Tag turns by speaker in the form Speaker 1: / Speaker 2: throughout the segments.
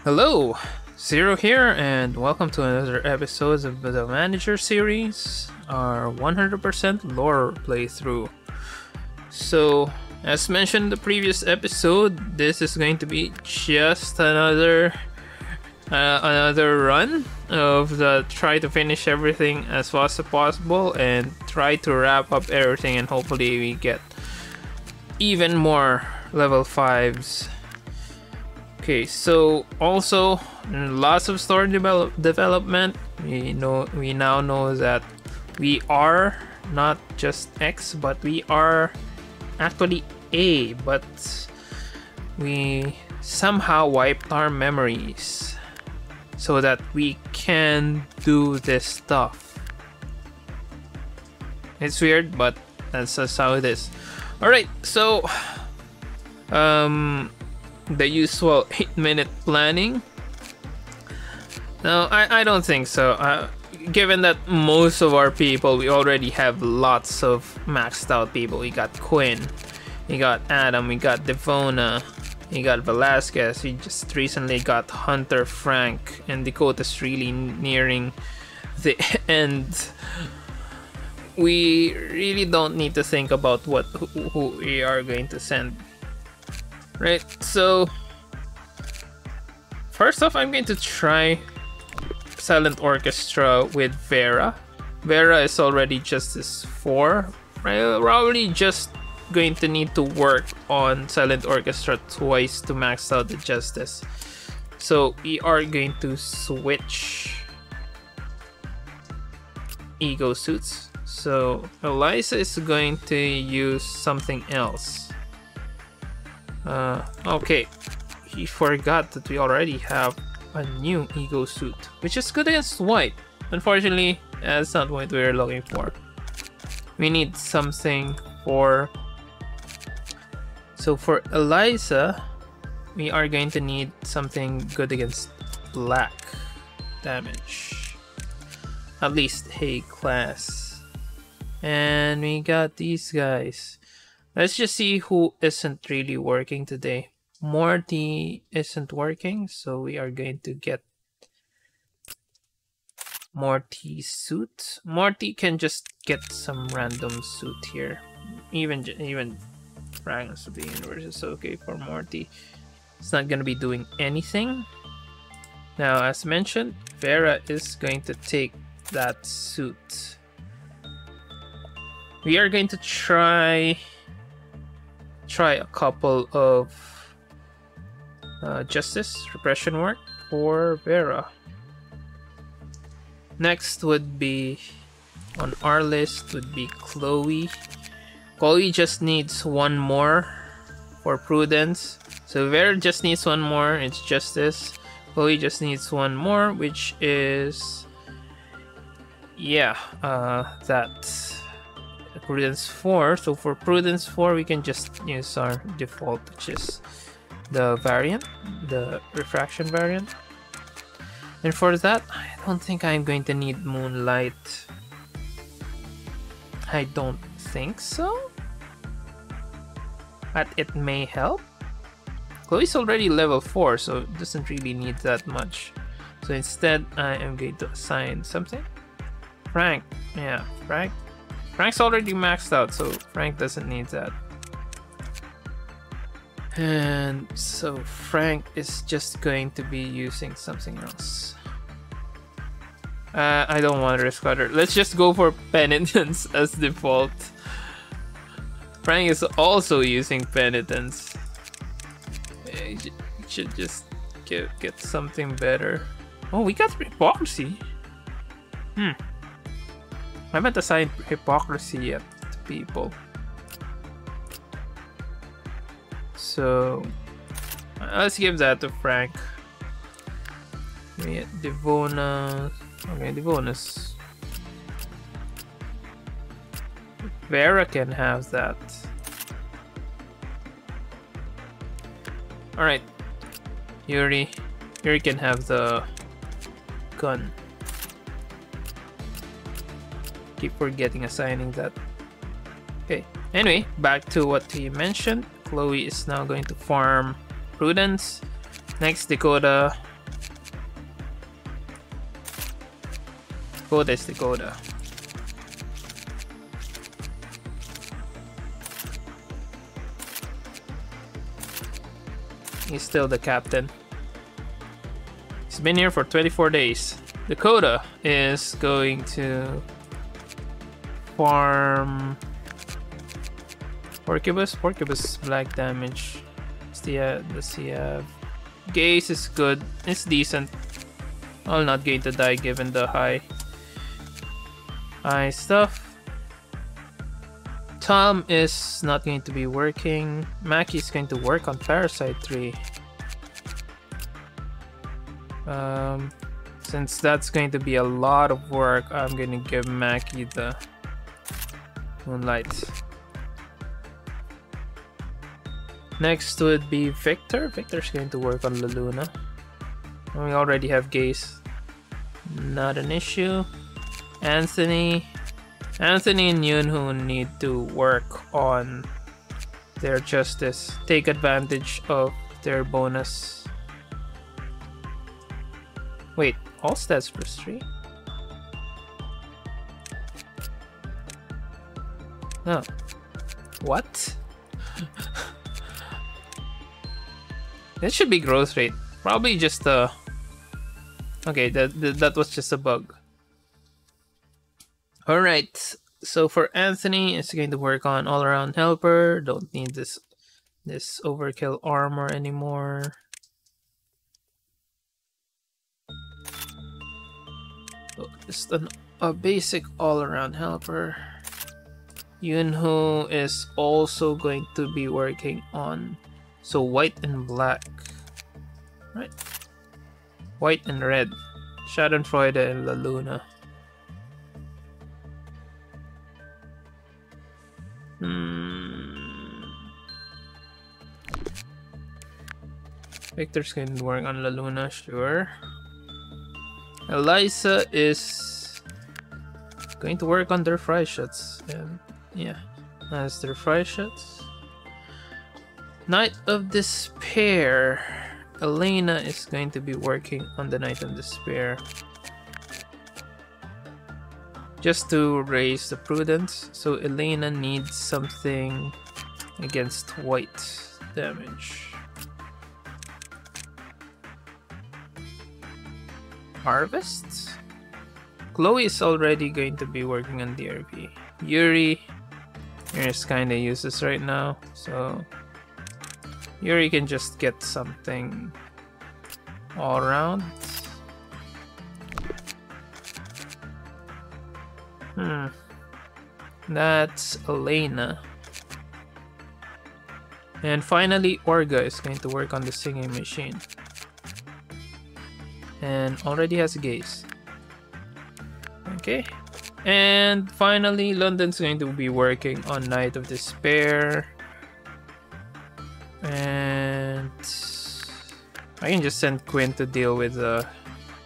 Speaker 1: Hello, Zero here, and welcome to another episode of the Manager series, our 100% lore playthrough. So, as mentioned in the previous episode, this is going to be just another run of the try to finish everything as fast as possible and try to wrap up everything, and hopefully we get even more level 5s. Okay, so also lots of story development. We now know that we are not just X, but we are actually A, but we somehow wiped our memories so that we can do this stuff. It's weird, but that's just how it is. Alright, so the usual 8-minute planning. No, I don't think so. Given that most of our people, we already have lots of maxed out people. We got Quinn, we got Adam, we got Devona, we got Velasquez, we just recently got Hunter, Frank, and Dakota's really nearing the end. We really don't need to think about who we are going to send. Right, so first off, I'm going to try Silent Orchestra with Vera. Vera is already Justice 4. We're probably just going to need to work on Silent Orchestra twice to max out the Justice. So we are going to switch ego suits. So Eliza is going to use something else. Okay, he forgot that we already have a new ego suit, which is good against white. Unfortunately, that's not what we're looking for. We need something for... So for Eliza, we are going to need something good against black damage. At least A class. And we got these guys. Let's just see who isn't really working today. Morty isn't working, so we are going to get Morty's suit. Morty can just get some random suit here. Even Fragments of the Universe is okay for Morty. It's not gonna be doing anything. Now, as mentioned, Vera is going to take that suit. We are going to try a couple of Justice Repression work for Vera. Next would be on our list would be Chloe. Chloe just needs one more for Prudence. So Vera just needs one more, it's Justice. Chloe just needs one more, which is that Prudence 4. So for Prudence 4, we can just use our default, which is the variant, the refraction variant. And for that, I don't think I'm going to need Moonlight. I don't think so. But it may help. Chloe's already level 4, so it doesn't really need that much. So instead, I am going to assign something. Frank. Yeah, Frank. Frank's already maxed out, so Frank doesn't need that. And so Frank is just going to be using something else. I don't want to risk other. Let's just go for Penitence as default. Frank is also using Penitence. You should just get something better. Oh, we got Hypocrisy. I haven't assigned Hypocrisy yet to people. So let's give that to Frank. Devona. Okay, Devona's. Vera can have that. Alright. Yuri can have the gun. Keep forgetting assigning that. Okay. Anyway, back to what he mentioned. Chloe is now going to farm Prudence. Next, Dakota Coda is the Coda. He's still the captain. He's been here for 24 days. The Coda is going to farm Porcubus. Porcubus black damage. Does he have? Gaze is good. It's decent. I'll not going to die given the high stuff. Tom is not going to be working. Maki is going to work on Parasite 3. Since that's going to be a lot of work, I'm going to give Maki the Moonlight. Next would be Victor. Victor's going to work on La Luna. We already have Gaze. Not an issue. Anthony and Yunho need to work on their justice. Take advantage of their bonus. Wait, all stats +3? No. What? It should be growth rate. Probably just a... Okay, that was just a bug. Alright, so for Anthony, it's going to work on all-around helper. Don't need this overkill armor anymore. So just a basic all-around helper. Yunho is also going to be working on... So white and black. Right. White and red. Schadenfreude and La Luna. Victor's going to work on La Luna, sure. Eliza is going to work on their fry shots. And yeah, that's their fry shots. Night of Despair. Elena is going to be working on the Night of Despair. Just to raise the prudence. So Elena needs something against white damage. Harvest? Chloe is already going to be working on DRP. Yuri is kinda useless right now, so Yuri can just get something all around. That's Elena. And finally, Orga is going to work on the singing machine. And already has a gaze. Okay. And finally, London's going to be working on Night of Despair. And I can just send Quinn to deal with the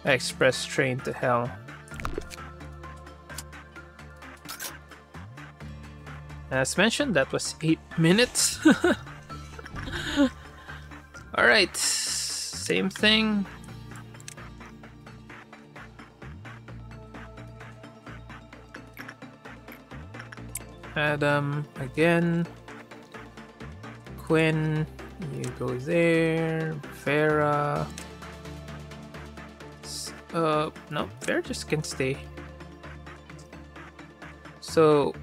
Speaker 1: express train to hell. As mentioned, that was 8 minutes. Alright, same thing. Adam again. Quinn, you go there. Farah. No, Farah just can stay. So,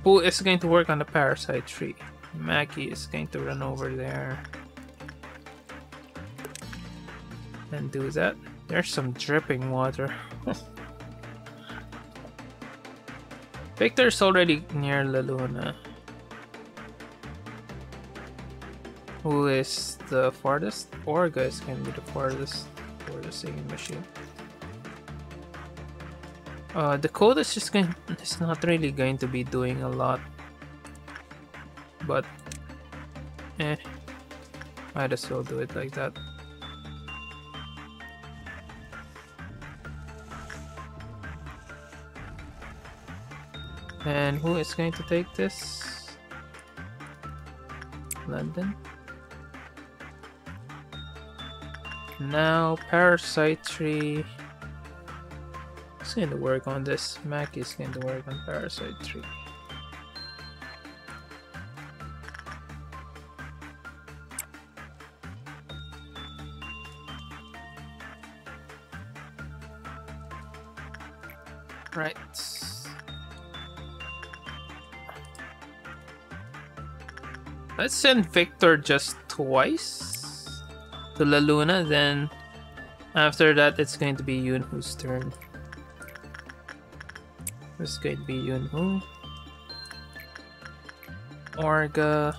Speaker 1: who is going to work on the parasite tree? Maki is going to run over there and do that. There's some dripping water. Victor's already near La Luna. Who is the farthest? Orga is going to be the farthest for the singing machine. The code is just going. It's not really going to be doing a lot, but might as well do it like that. And who is going to take this? London. Now Parasite Tree is going to work on this? Mac is going to work on Parasite 3. Right. Let's send Victor just twice to La Luna, then after that it's going to be Yunhu's turn. It's going to be Yunhu. Orga.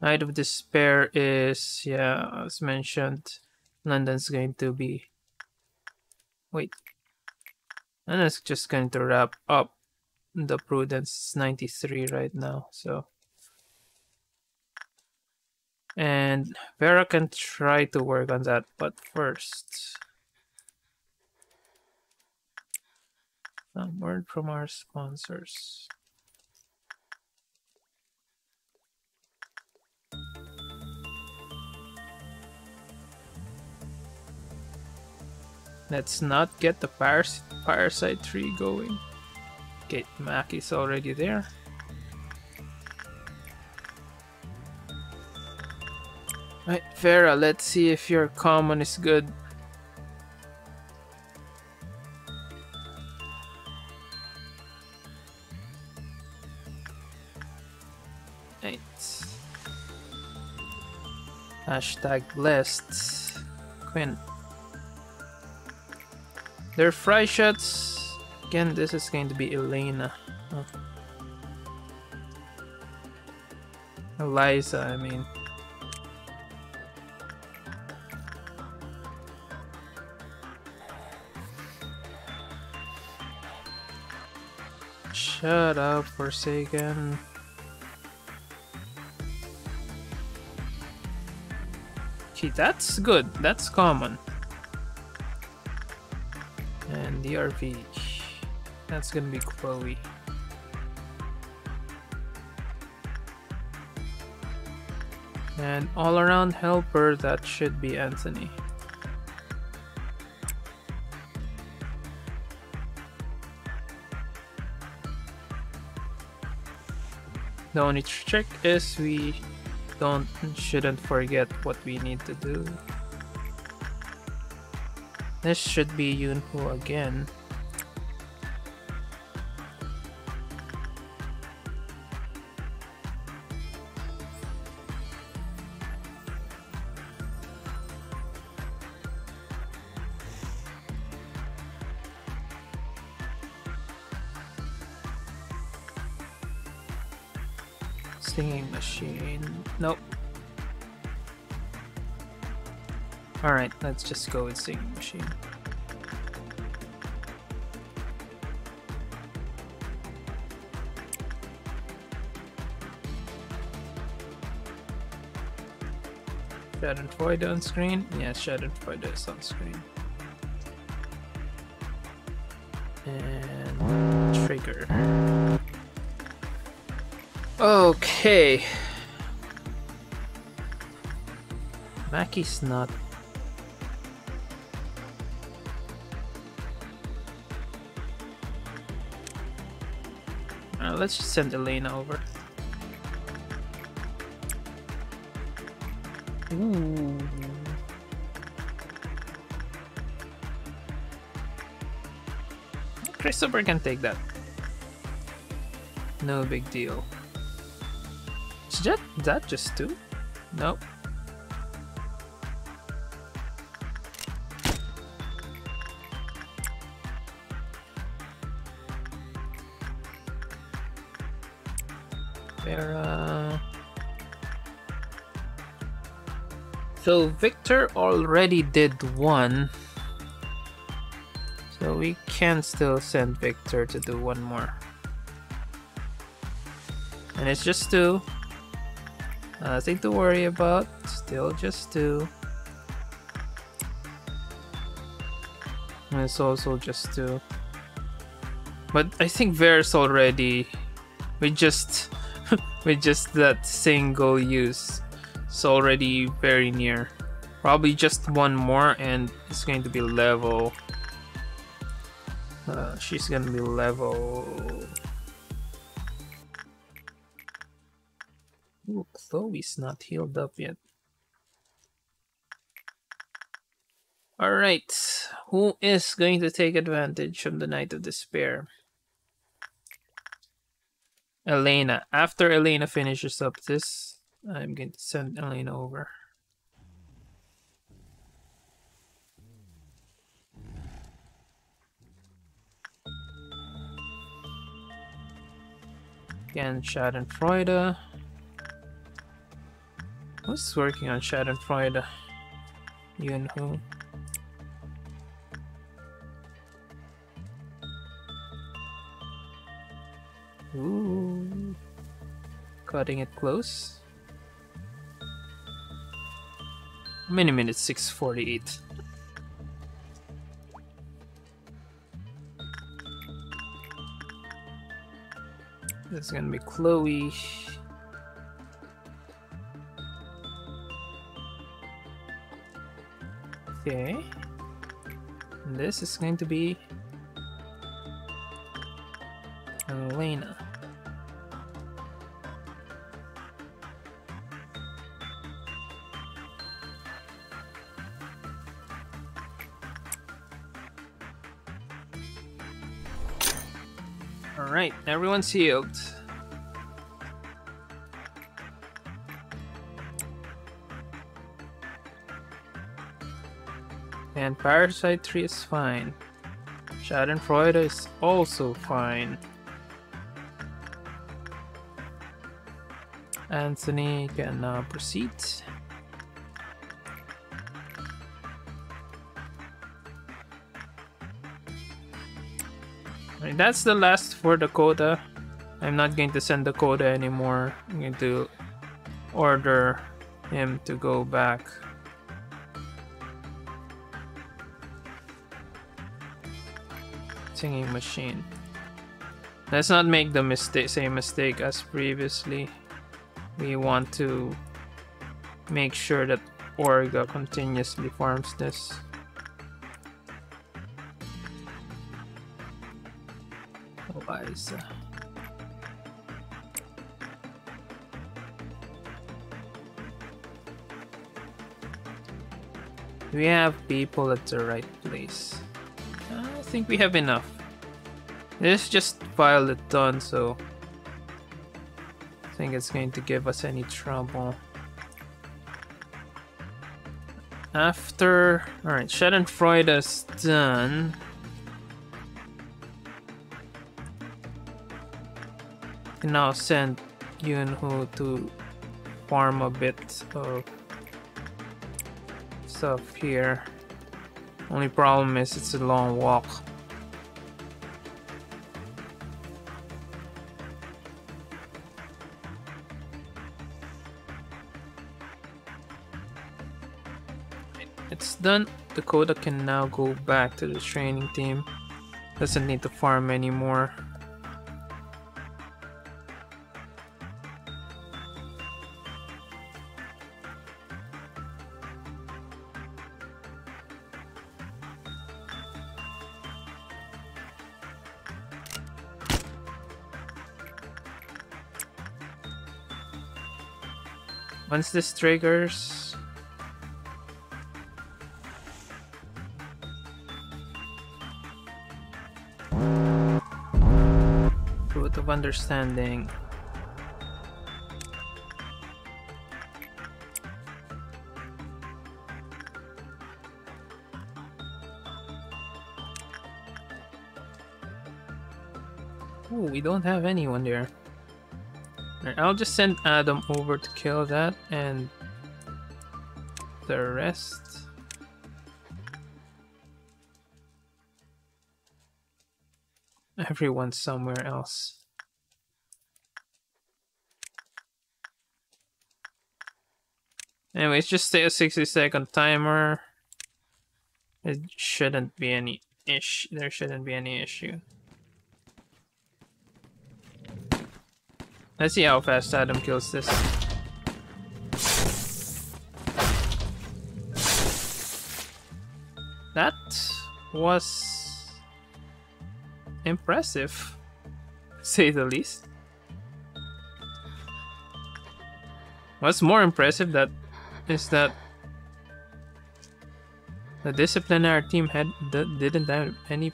Speaker 1: Night of Despair is, yeah, as mentioned, London's going to be... Wait. And it's just going to wrap up. The Prudence 93 right now, so. And Vera can try to work on that, but first. Some word from our sponsors. Let's not get the Parasite 3 going. Okay, Mac is already there. Right, Vera, let's see if your common is good. Right. Hashtag blessed. Quinn. Their fry shots. Again, this is going to be Elena. Oh. Eliza, I mean. Shut up, Forsaken. Okay, that's good. That's common. And DRV. That's gonna be Chloe. And all-around helper, that should be Anthony. The only trick is we shouldn't forget what we need to do. This should be Yunhu again. Singing machine. Nope. Alright, let's just go with singing machine. Schadenfreude on screen? Yeah, Schadenfreude is on screen. And trigger. Okay. Mackie's not. Let's just send Elena over. Ooh. Christopher can take that. No big deal. Is that just two? Nope. Vera. So Victor already did one. So we can still send Victor to do one more. And it's just two. Nothing to worry about. Still just two. And it's also just two. But I think Vera's already with just that single use. It's already very near. Probably just one more and it's going to be level. She's gonna be level. Ooh, Chloe's not healed up yet. Alright, who is going to take advantage of the Night of Despair? Elena. After Elena finishes up this, I'm going to send Elena over. Again, Schadenfreude. Who's working on Schadenfreude? You and who? Ooh. Cutting it close. How many minutes? 6:48. This is gonna be Chloe. Okay. And this is going to be Elena. Alright, everyone's healed. And Parasite 3 is fine. Schadenfreude is also fine. Anthony can now proceed. Right, that's the last for Dakota. I'm not going to send Dakota anymore. I'm going to order him to go back. Singing machine. Let's not make the same mistake as previously. We want to make sure that Orga continuously farms this. Eliza. We have people at the right place. I think we have enough. Let's just file it done, so I think it's going to give us any trouble. After, alright, Schadenfreude is done. We can now send Yunho to farm a bit of stuff here. Only problem is it's a long walk. It's done. Dakota can now go back to the training team. Doesn't need to farm anymore. Once this triggers, Fruit of Understanding. Ooh, we don't have anyone there. I'll just send Adam over to kill that, and the rest. Everyone's somewhere else. Anyways, just stay a 60-second timer. It shouldn't be any issue. There shouldn't be any issue. Let's see how fast Adam kills this. was impressive, to say the least. What's more impressive is that the disciplinary team didn't have any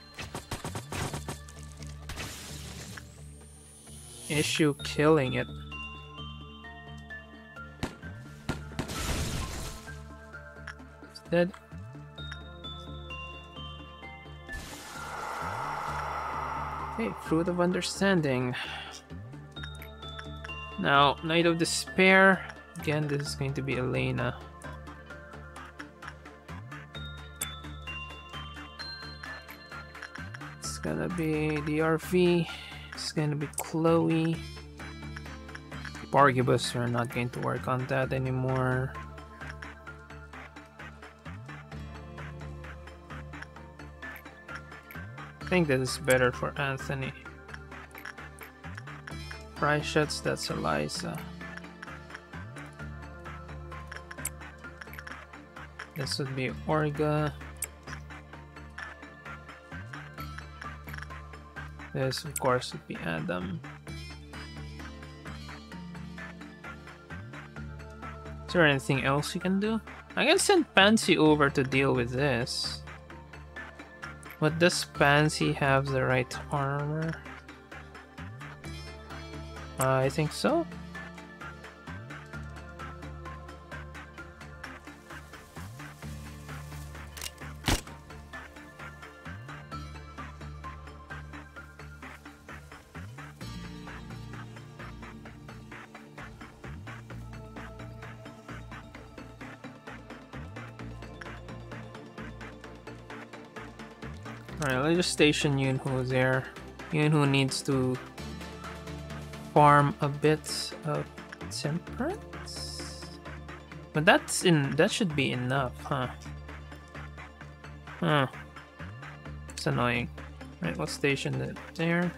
Speaker 1: issue killing it. Instead, okay, Fruit of Understanding. Now, Night of Despair. Again, this is going to be Elena. It's gonna be DRV. It's gonna be Chloe. Bargibus, we're not going to work on that anymore. I think that is better for Anthony. Price shots, that's Eliza. This would be Orga. This, of course, would be Adam. Is there anything else you can do? I can send Pansy over to deal with this. But does Pansy have the right armor? I think so. Alright, let's just station Yunho there. Yunho needs to farm a bit of temperance. But that should be enough, huh? Huh. It's annoying. Right, let's station it there.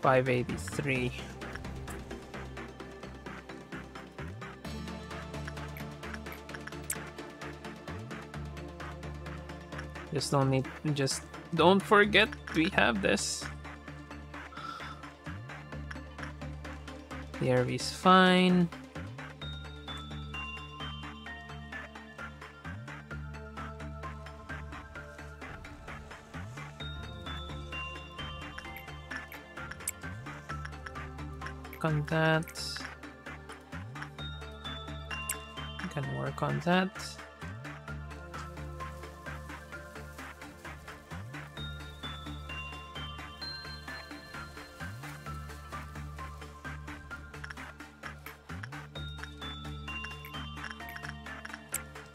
Speaker 1: $583. Just don't forget we have this. The RV's fine. On that. We can work on that.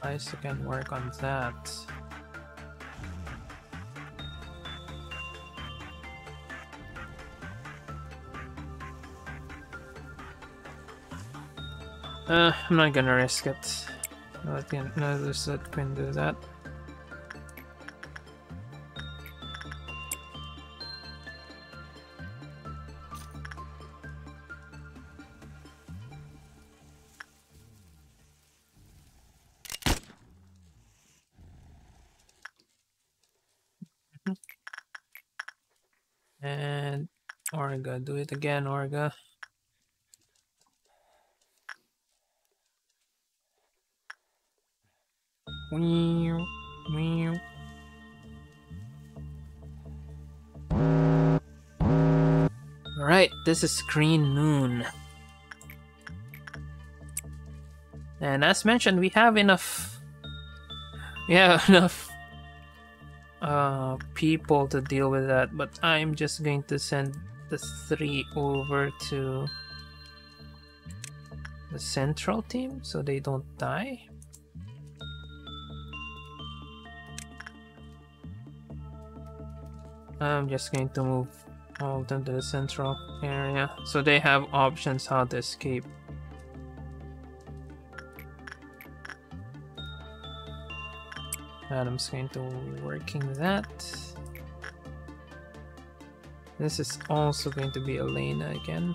Speaker 1: I can work on that. I'm not gonna risk it. No, this can do that. And Orga, do it again, Orga. Meow, meow. Alright, this is Green Moon. And as mentioned, we have enough people to deal with that, but I'm just going to send the 3 over to the central team so they don't die. I'm just going to move all of them to the central area so they have options how to escape. Adam's going to be working that. This is also going to be Elena again.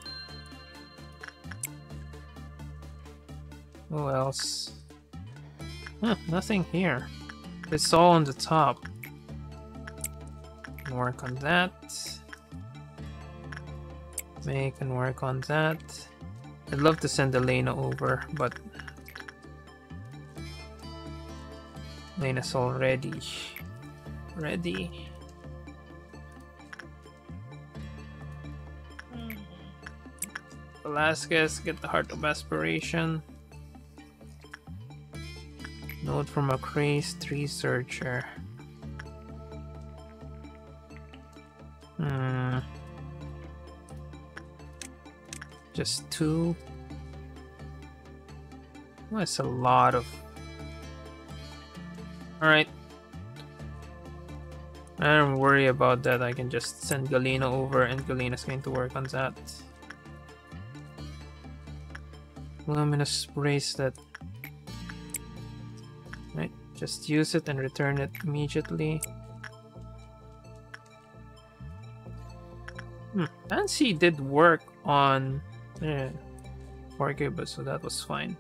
Speaker 1: Who else? Huh, nothing here. It's all on the top. Can work on that. May can work on that. I'd love to send Elena over, but Elena's already ready. Velasquez, get the Heart of Aspiration. Note from a crazed researcher. Just 2. Well, that's a lot of... Alright. I don't worry about that. I can just send Galena over and Galena's going to work on that. Luminous bracelet. Right, just use it and return it immediately. Fancy did work on Forgive, so that was fine.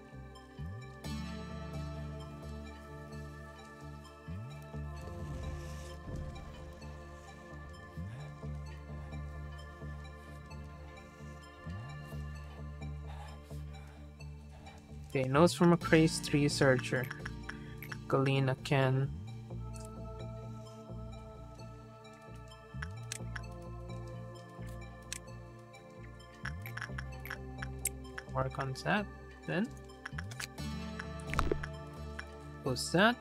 Speaker 1: Okay, notes from a crazed researcher. Galena can work on that then. What's that?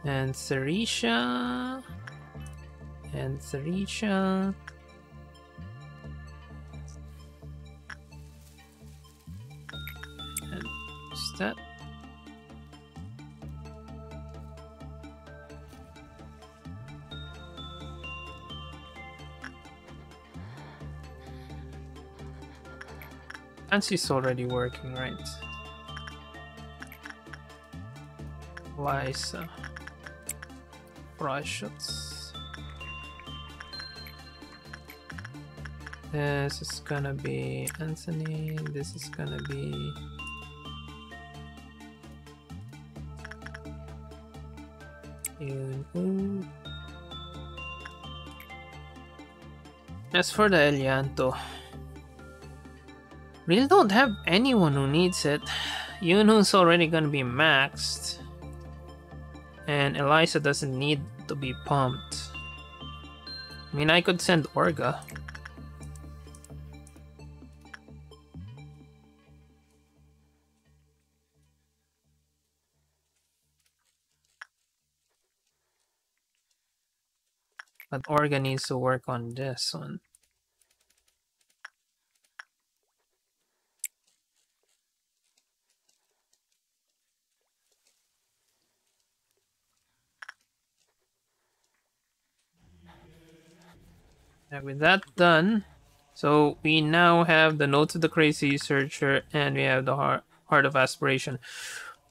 Speaker 1: And Sarisha. And Sarisha. And what's that? Fancy's already working, right? Liza. Price shots. This is gonna be Anthony. This is gonna be... Yun. As for the Elianto, really don't have anyone who needs it. Yunu's already gonna be maxed. And Eliza doesn't need to be pumped. I mean, I could send Orga. But Orga needs to work on this one. And with that done, so we now have the Notes of the Crazy Researcher and we have the Heart of Aspiration.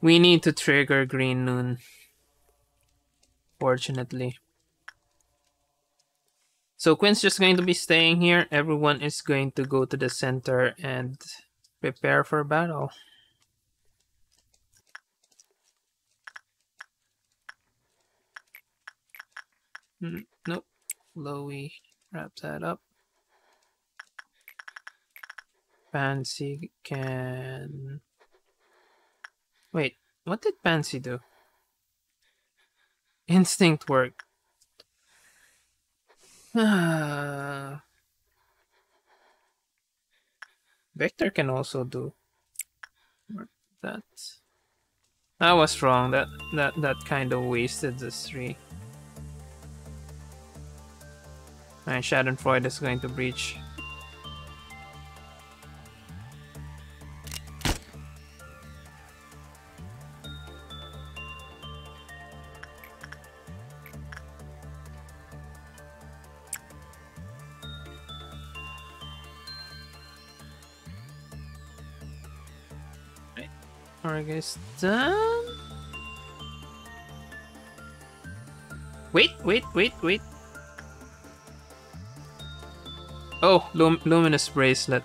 Speaker 1: We need to trigger Green Noon, fortunately. So Quinn's just going to be staying here. Everyone is going to go to the center and prepare for battle. Nope. Lowy. Wrap that up. Pansy can... Wait, what did Pansy do? Instinct work. Vector can also do that. I was wrong. That kind of wasted the 3. And Schadenfreude is going to breach. Right. Alright guys, done. Wait. Oh, luminous bracelet.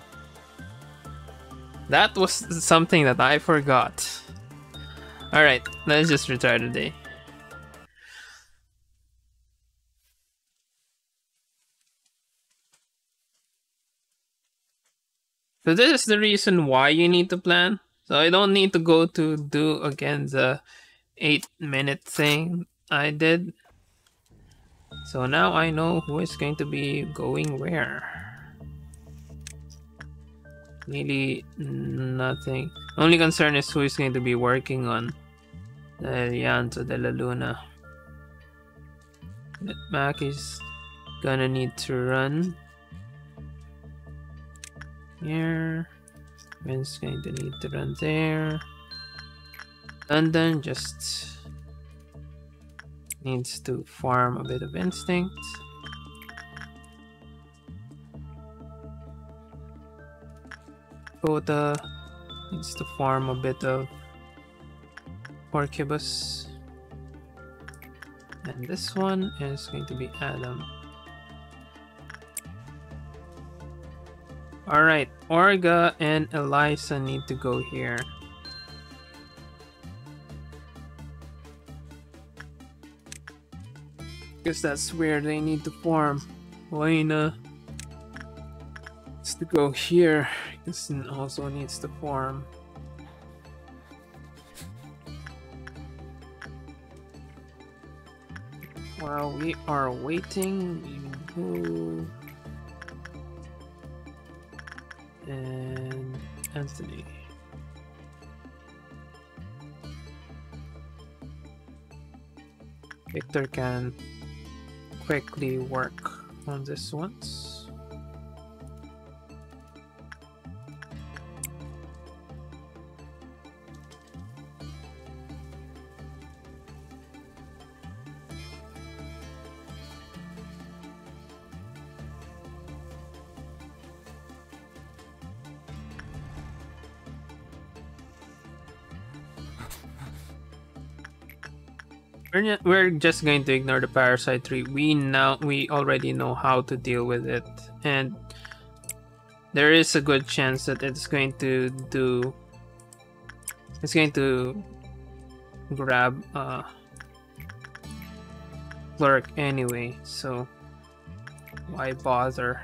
Speaker 1: That was something that I forgot. Alright, let's just retire today. So this is the reason why you need to plan. So I don't need to go to do again the 8-minute thing I did. So now I know who is going to be going where. Really nothing. Only concern is who is going to be working on El Llanto de la Luna. Mac is gonna need to run here. Ben's going to need to run there. London just needs to farm a bit of instinct. Coda needs to farm a bit of Orcubus. And this one is going to be Adam. Alright, Orga and Eliza need to go here. Because that's where they need to farm. Lena needs to go here. This also needs to farm. While we are waiting, who and Anthony. Victor can quickly work on this once. We're just going to ignore the parasite tree. We already know how to deal with it, and there is a good chance that it's going to grab Clerk anyway, so why bother?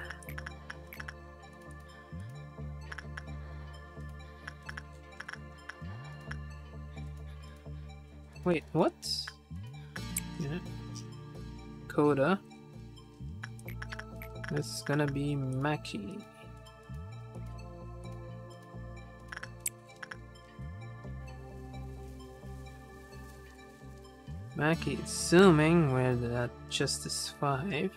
Speaker 1: Wait, what? Yeah. Coda. This is gonna be Mackie. Mackie assuming with that Justice 5.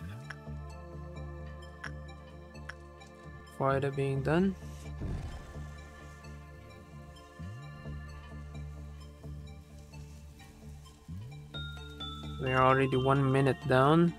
Speaker 1: Farther being done. We're already 1 minute down.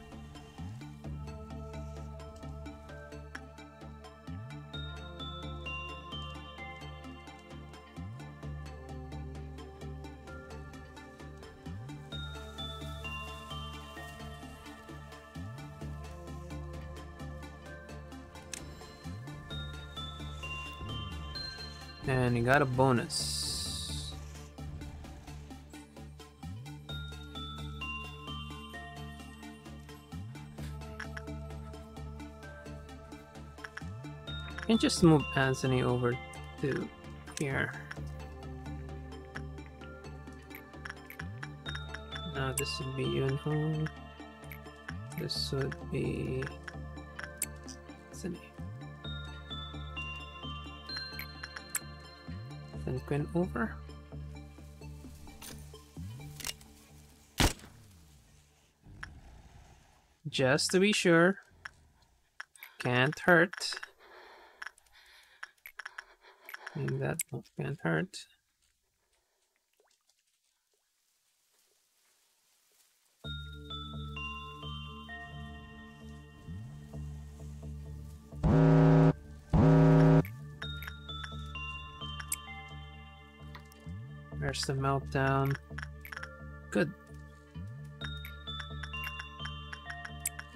Speaker 1: And you got a bonus. You can just move Anthony over to here. Now this would be Yunho. This would be Anthony. Send Quinn over. Just to be sure. Can't hurt. And that can't hurt. There's the meltdown. Good.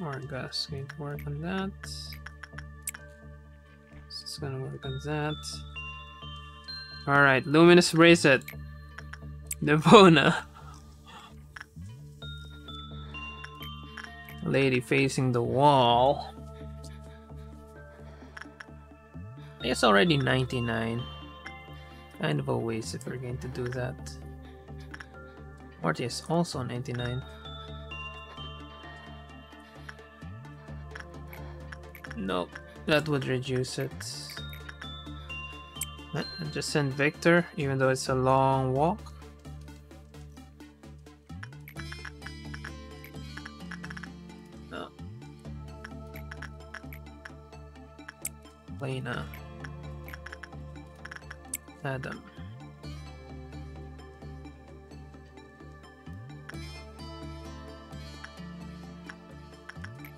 Speaker 1: Orga's going to work on that. Just gonna work on that. Alright, Luminous Bracelet. Devona. Lady facing the wall. It's already 99. Kind of a waste if we're going to do that. Morty is also 99. Nope, that would reduce it. I'll just send Victor, even though it's a long walk. No. Lena. Adam.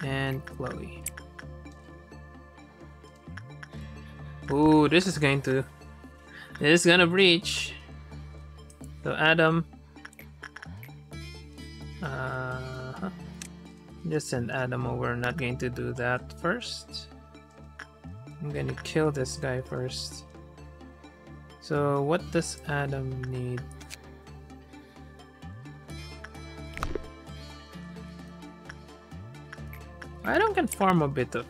Speaker 1: And Chloe. Ooh, this is gonna breach. So Adam. Just send Adam over. I'm not going to do that first. I'm gonna kill this guy first. So what does Adam need? Adam can farm a bit of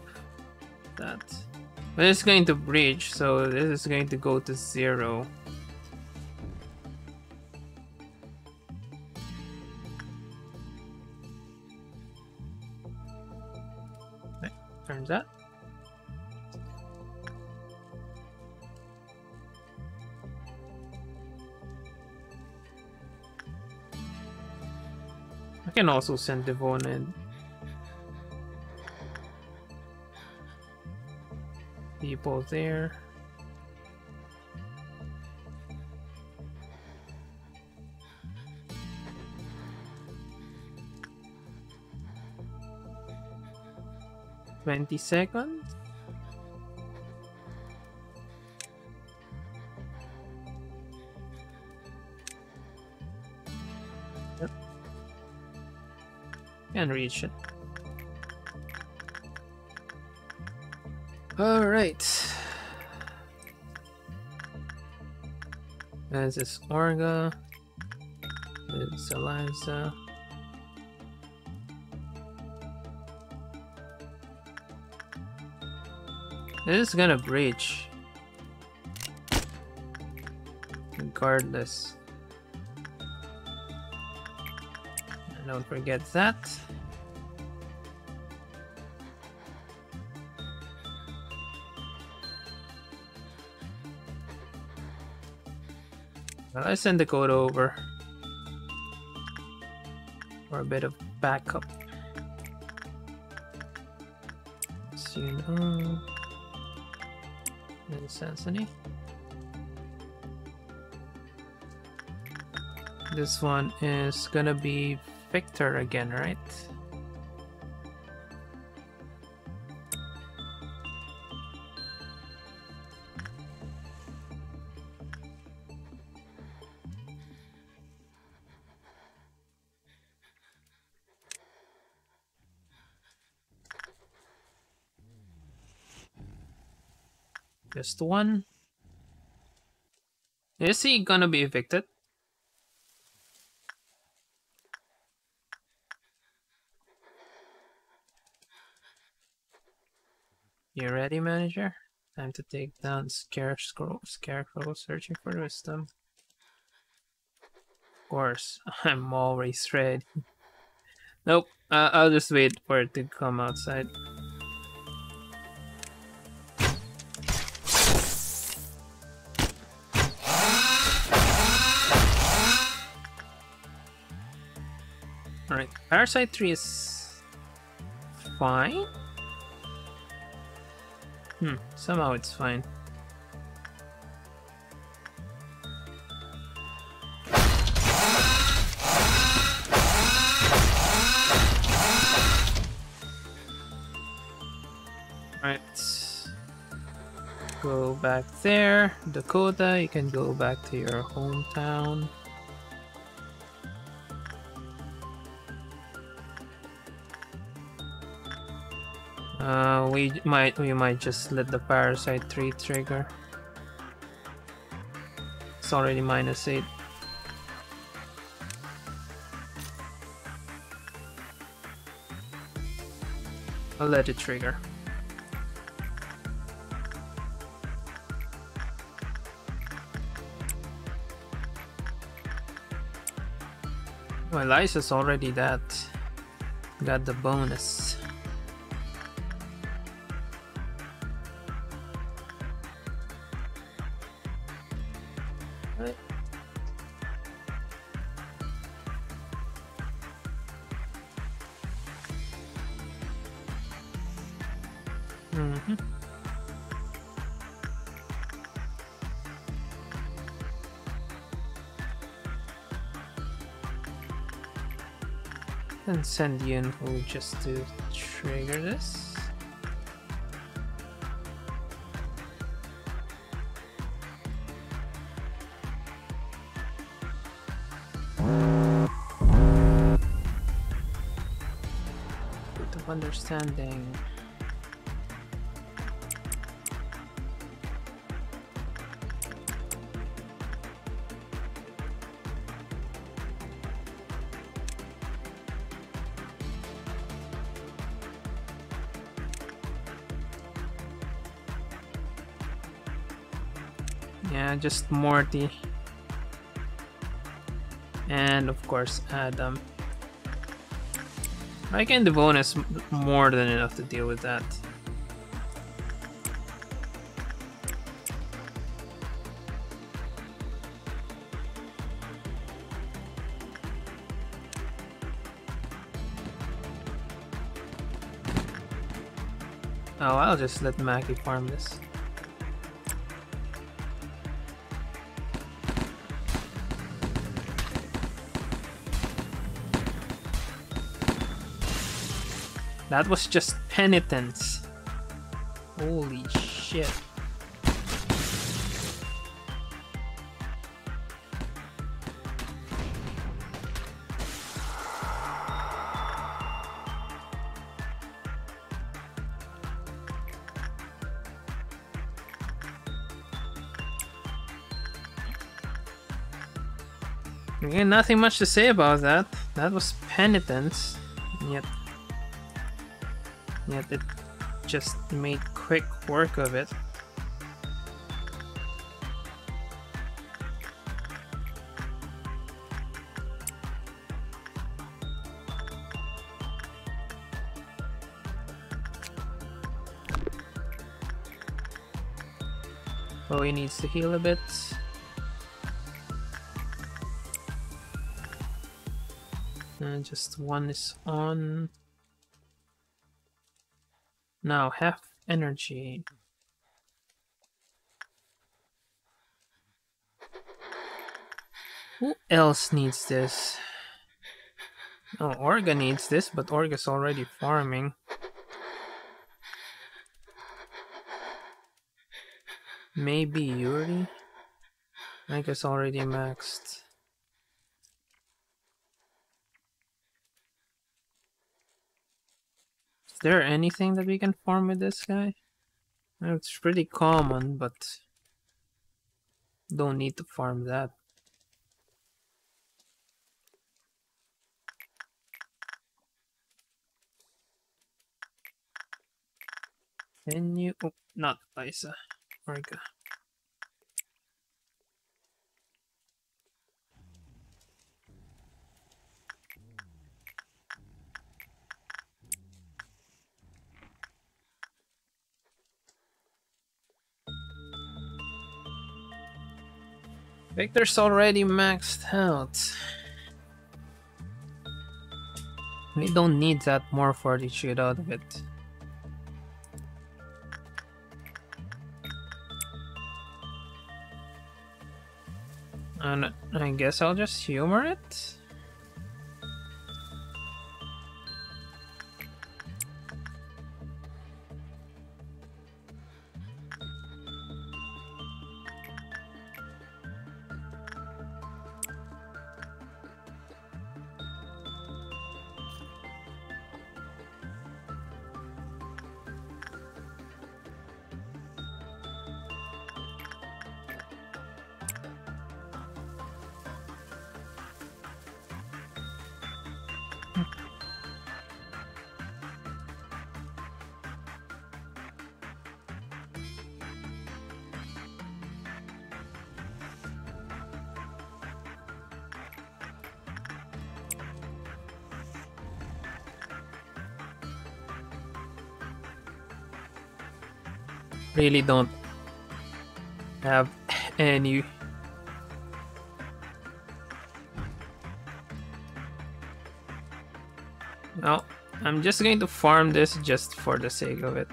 Speaker 1: that. But it's going to breach, so this is going to go to 0. Okay, turns that. I can also send Devon in. People there. $20. Yep. Can reach it. All right. This is Orga. This is Eliza. This is gonna breach. Regardless. And don't forget that. I send the code over for a bit of backup. So you know, Sansony. This one is gonna be Victor again, right? Just one. Is he gonna be evicted? You ready, manager? Time to take down Scarecrow searching for wisdom. Of course, I'm always ready. Nope, I'll just wait for it to come outside. Alright, Parasite 3 is fine. Somehow it's fine. Alright. Go back there. Dakota, you can go back to your hometown. We might just let the parasite 3 trigger. It's already -8. I'll let it trigger. Well, Liza's already that. Got the bonus. Right. Mm-hmm. And send Yunhu just to trigger this. Bit of understanding. Yeah, just Morty. And of course Adam. I can the bonus more than enough to deal with that. Oh, I'll just let Mackie farm this. That was just penitence. Holy shit. Again, nothing much to say about that. That was penitence. Yet it just made quick work of it. Oh, he needs to heal a bit. And just one is on. Now, half energy. Who else needs this? Oh, Orga needs this, but Orga's already farming. Maybe Yuri? I guess already maxed. Is there anything that we can farm with this guy? It's pretty common, but don't need to farm that. Can you? Oh, not Liza. Orga. Victor's already maxed out. We don't need that more fortitude out of it. And I guess I'll just humor it. Really don't have any. No, I'm just going to farm this just for the sake of it.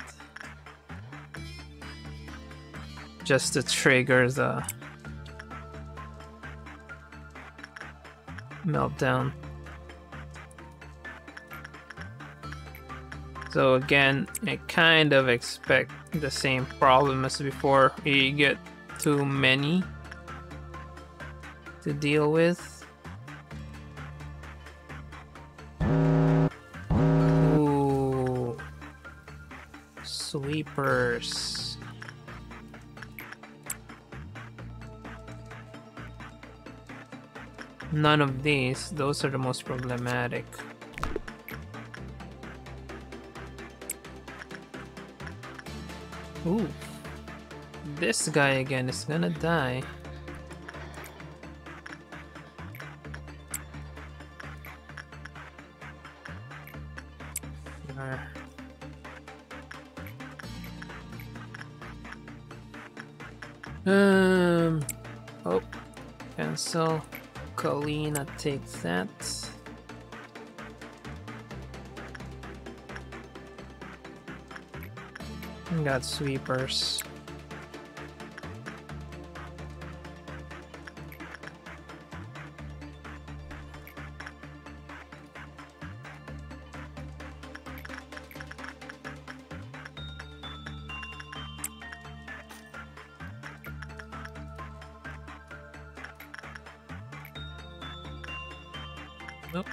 Speaker 1: Just to trigger the meltdown. So again, I kind of expect the same problem as before. We get too many to deal with. Ooh. Sweepers. None of these. Those are the most problematic. Ooh. This guy again is gonna die. Oh, cancel. Kalina takes that. Got sweepers. Nope.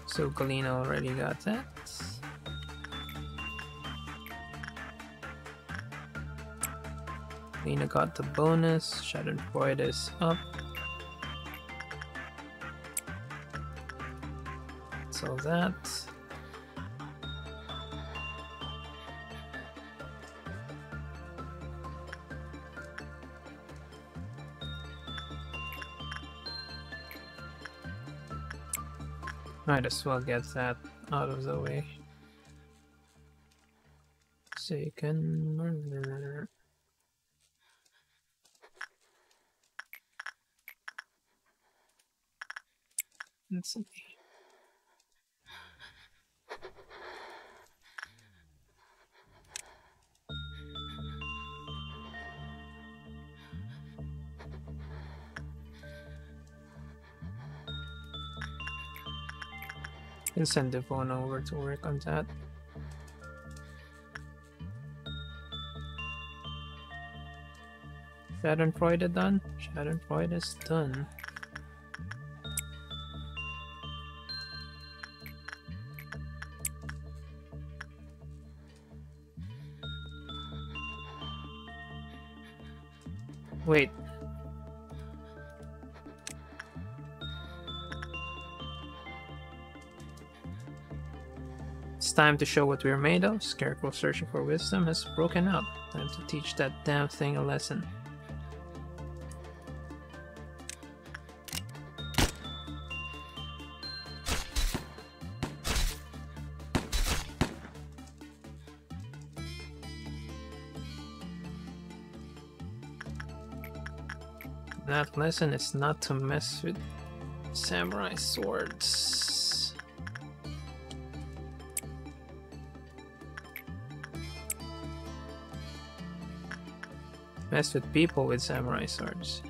Speaker 1: So Galena already got that. Galena got the bonus. Schadenfreude is up. So that. Might as well get that out of the way. Second murder. Let's see. Can send the phone over to work on that. Schadenfreude done? Schadenfreude is done. Wait. It's time to show what we're made of. Scarecrow searching for wisdom has broken out. Time to teach that damn thing a lesson. That lesson is not to mess with samurai swords. Mess with people with samurai swords.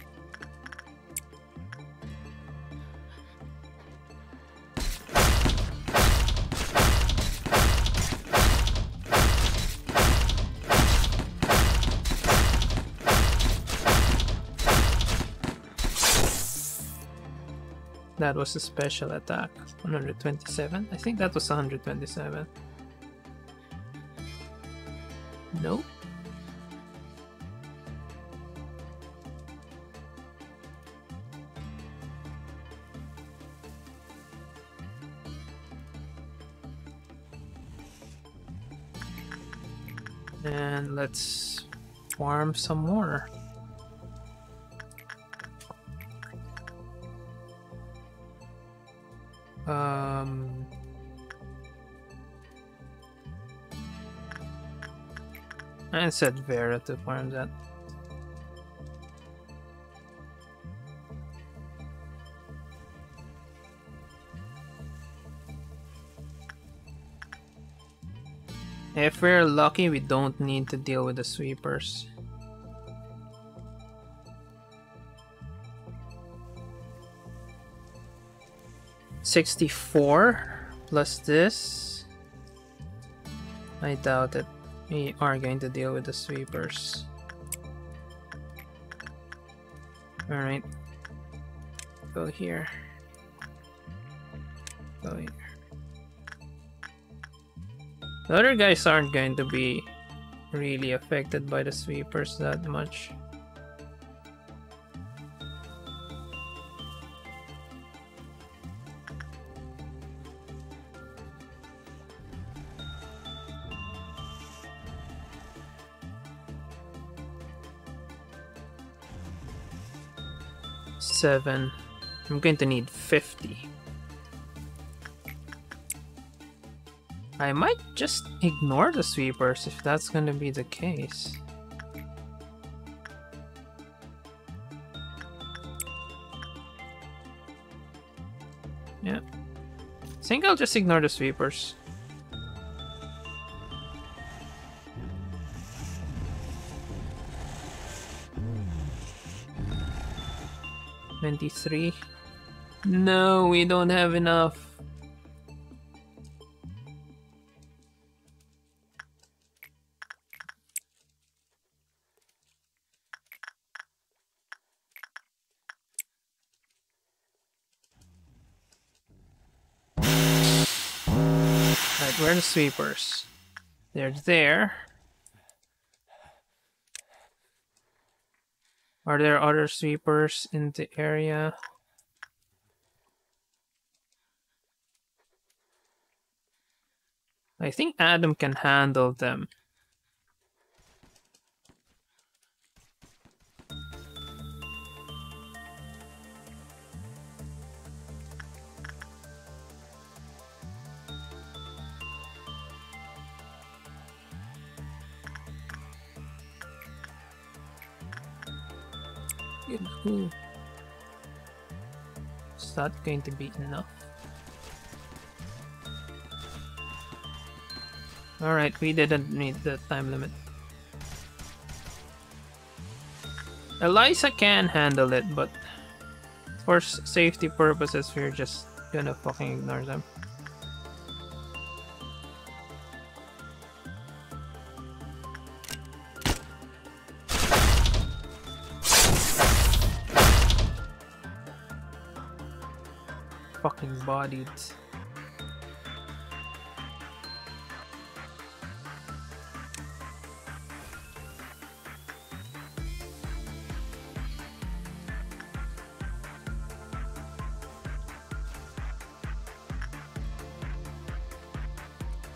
Speaker 1: That was a special attack. 127? I think that was 127. Nope. And let's farm some more. I said Vera to farm that. If we're lucky, we don't need to deal with the sweepers. $64 plus this. I doubt it. We are going to deal with the sweepers. Alright. Go here. Go here. The other guys aren't going to be really affected by the sweepers that much. $7. I'm going to need 50. I might just ignore the sweepers if that's going to be the case. Yeah. I think I'll just ignore the sweepers. $23. No, we don't have enough. Right, where are the sweepers? They're there. Are there other sweepers in the area? I think Adam can handle them. Ooh. Is that going to be enough? Alright, we didn't meet the time limit. Eliza can handle it, but for safety purposes, we're just gonna fucking ignore them. Fucking bodied.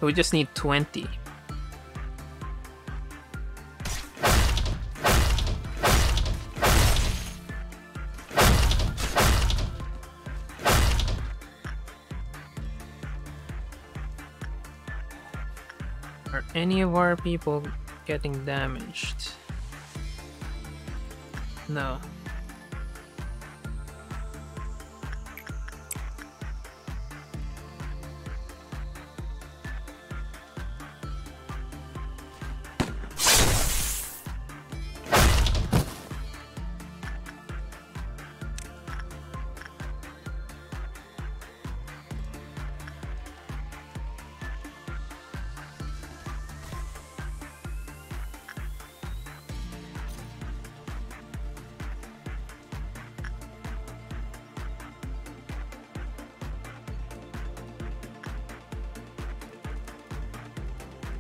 Speaker 1: We just need 20. Are any of our people getting damaged? No.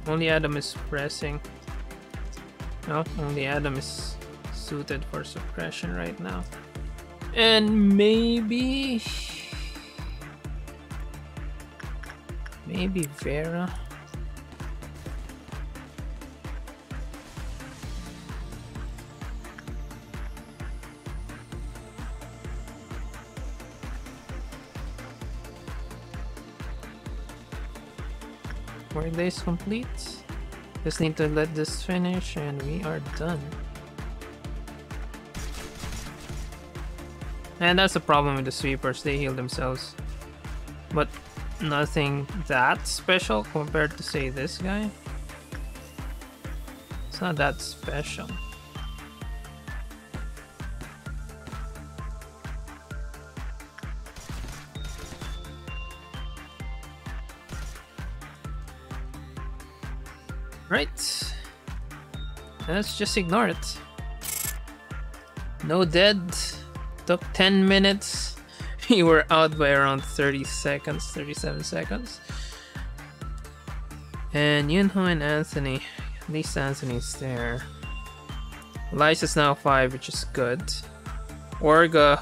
Speaker 1: Only Adam is pressing. No, only Adam is suited for suppression right now. And maybe Vera. Workday's complete. Just need to let this finish and we are done. And that's the problem with the sweepers, they heal themselves. But nothing that special compared to, say, this guy. It's not that special. Right. Let's just ignore it. No dead. Took 10 minutes. We were out by around 30 seconds, 37 seconds. And Yunho and Anthony. At least Anthony's there. Eliza's now 5, which is good. Orga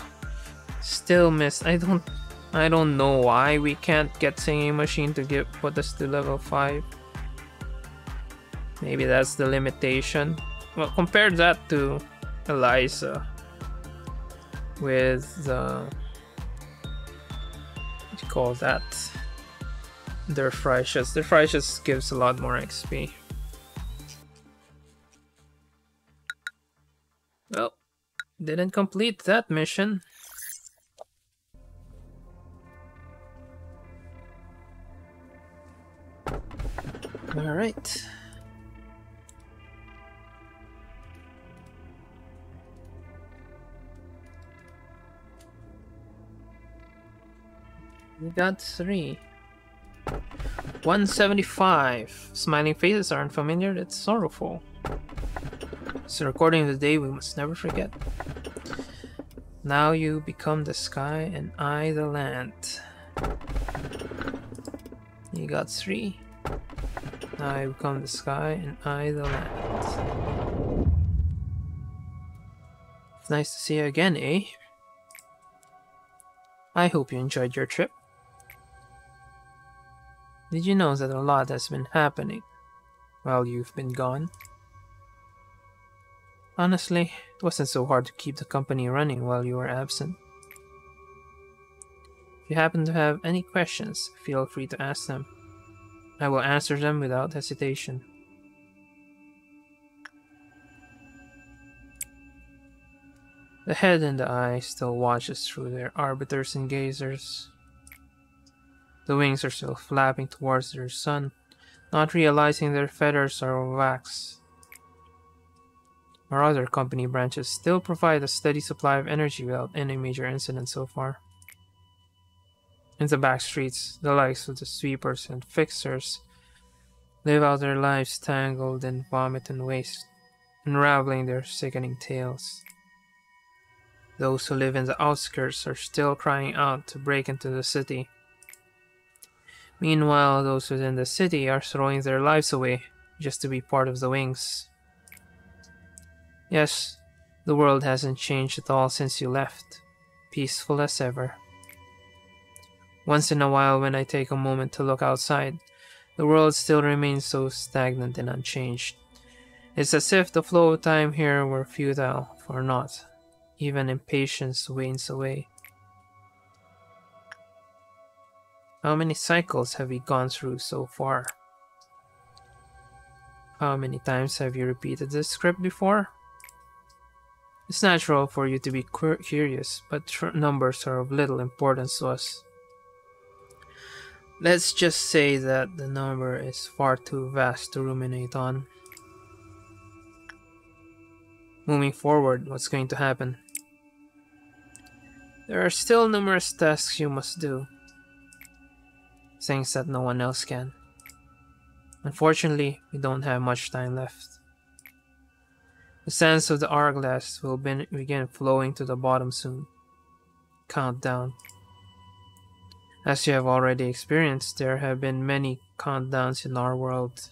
Speaker 1: still missed. I don't know why we can't get Singing Machine to put us to level 5. Maybe that's the limitation. Well, compare that to Eliza with the, what do you call that? Their Fricious. Their Fricious gives a lot more XP. Well, didn't complete that mission. Alright. We got 3. 175. Smiling faces aren't familiar, it's sorrowful. It's the recording of the day we must never forget. Now you become the sky and I the land. You got 3. Now you become the sky and I the land. It's nice to see you again, eh? I hope you enjoyed your trip. Did you know that a lot has been happening while you've been gone? Honestly, it wasn't so hard to keep the company running while you were absent. If you happen to have any questions, feel free to ask them. I will answer them without hesitation. The head and the eye still watches through their arbiters and gazers. The wings are still flapping towards their sun, not realizing their feathers are of wax. Our other company branches still provide a steady supply of energy without any major incident so far. In the back streets, the likes of the sweepers and fixers live out their lives tangled in vomit and waste, unraveling their sickening tales. Those who live in the outskirts are still crying out to break into the city. Meanwhile, those within the city are throwing their lives away just to be part of the wings. Yes, the world hasn't changed at all since you left, peaceful as ever. Once in a while, when I take a moment to look outside, the world still remains so stagnant and unchanged. It's as if the flow of time here were futile for naught. Even impatience wanes away. How many cycles have we gone through so far? How many times have you repeated this script before? It's natural for you to be curious, but numbers are of little importance to us. Let's just say that the number is far too vast to ruminate on. Moving forward, what's going to happen? There are still numerous tasks you must do. Things that no one else can. Unfortunately, we don't have much time left. The sands of the hourglass will begin flowing to the bottom soon. Countdown. As you have already experienced, there have been many countdowns in our world.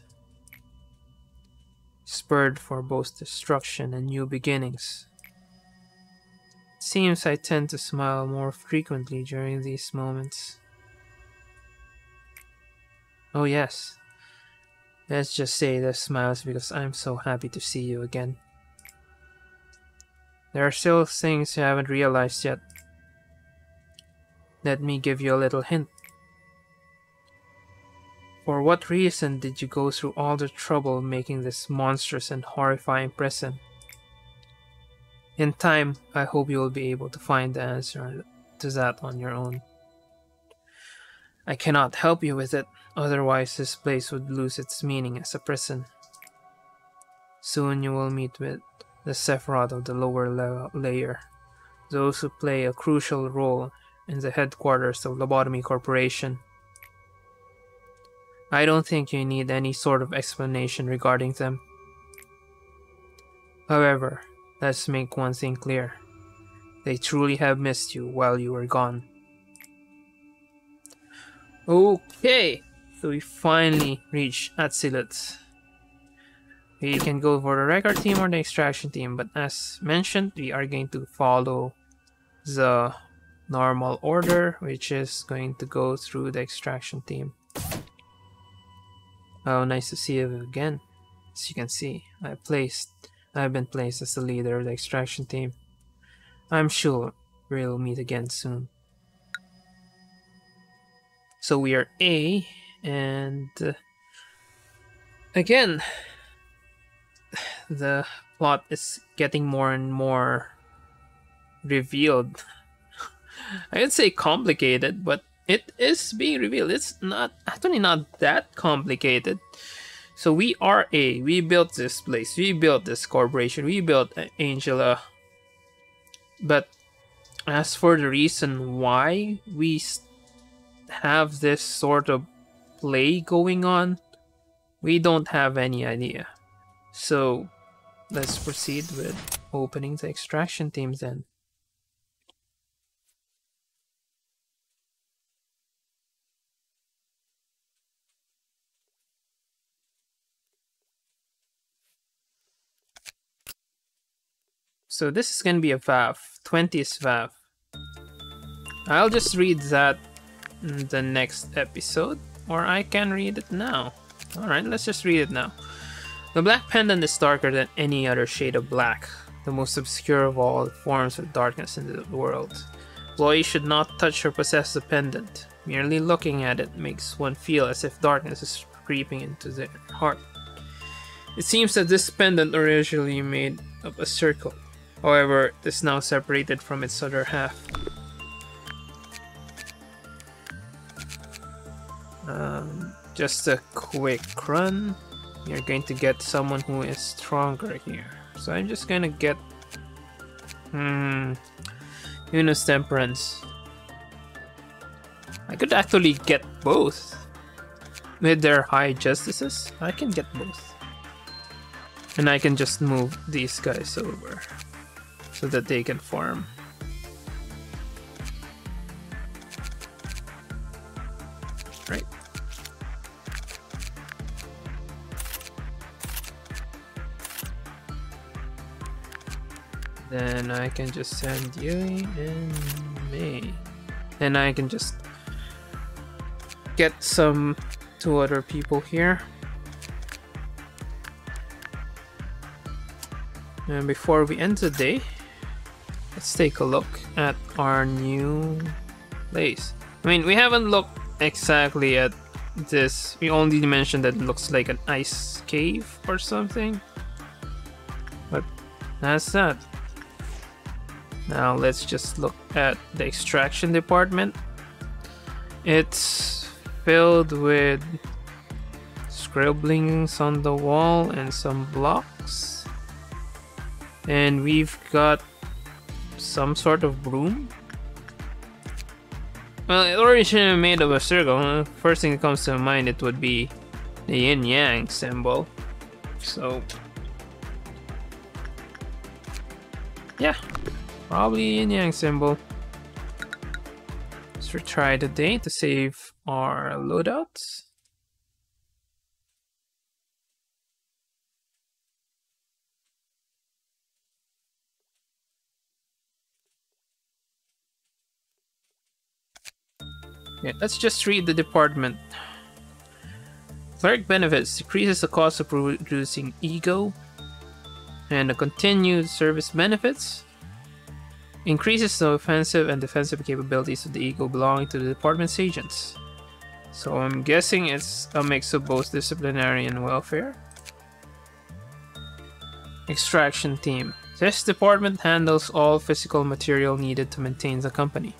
Speaker 1: Spurred for both destruction and new beginnings. It seems I tend to smile more frequently during these moments. Oh yes, let's just say the smiles because I'm so happy to see you again. There are still things you haven't realized yet. Let me give you a little hint. For what reason did you go through all the trouble making this monstrous and horrifying prison? In time, I hope you will be able to find the answer to that on your own. I cannot help you with it, otherwise this place would lose its meaning as a prison. Soon you will meet with the Sephiroth of the lower layer, those who play a crucial role in the headquarters of Lobotomy Corporation. I don't think you need any sort of explanation regarding them. However, let's make one thing clear. They truly have missed you while you were gone. Okay, so we finally reached Atzilut. We can go for the record team or the extraction team, but as mentioned, we are going to follow the normal order, which is going to go through the extraction team. Oh, nice to see you again. As you can see, I've been placed as the leader of the extraction team. I'm sure we'll meet again soon. So we are A, and again, the plot is getting more and more revealed. I would say complicated, but it is being revealed. It's actually not that complicated. So we are A. We built this place. We built this corporation. We built Angela. But as for the reason why we have this sort of play going on, we don't have any idea. So let's proceed with opening the extraction teams then. So this is going to be a VAV, 20th VAV. I'll just read that in the next episode, or I can read it now. Alright, let's just read it now. The black pendant is darker than any other shade of black, the most obscure of all forms of darkness in the world. Employees should not touch or possess the pendant. Merely looking at it makes one feel as if darkness is creeping into their heart. It seems that this pendant originally made of a circle. However, it is now separated from its other half. Just a quick run. You're going to get someone who is stronger here. So I'm just gonna get Yunus Temperance. I could actually get both. With their high justices, I can get both. And I can just move these guys over so that they can farm. Right. Then I can just send Yui and me. Then I can just get two other people here. And before we end the day, let's take a look at our new place. I mean, we haven't looked exactly at this. We only mentioned that it looks like an ice cave or something. But that's that. Now let's just look at the extraction department. It's filled with scribblings on the wall and some blocks. And we've got some sort of broom. Well, it originally made of a circle. First thing that comes to mind, it would be the yin-yang symbol. So yeah, probably yin-yang symbol. Let's retry the day to save our loadouts. Yeah, let's just read the department. Cleric benefits decreases the cost of producing ego, and the continued service benefits increases the offensive and defensive capabilities of the ego belonging to the department's agents. So I'm guessing it's a mix of both disciplinary and welfare. Extraction team. This department handles all physical material needed to maintain the company.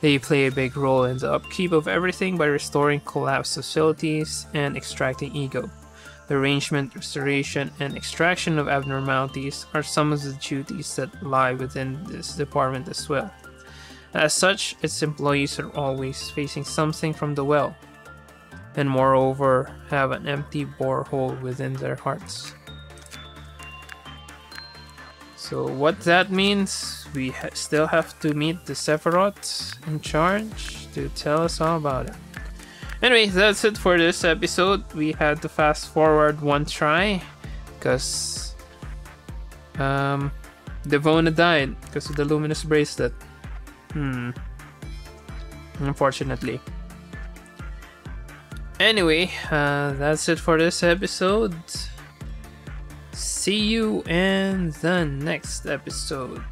Speaker 1: They play a big role in the upkeep of everything by restoring collapsed facilities and extracting ego. The arrangement, restoration, and extraction of abnormalities are some of the duties that lie within this department as well. As such, its employees are always facing something from the well, and moreover have an empty borehole within their hearts. So what that means, we still have to meet the Sephiroth in charge to tell us all about it. Anyway, that's it for this episode. We had to fast forward one try because Devona died because of the luminous bracelet. Unfortunately. Anyway, that's it for this episode. See you in the next episode.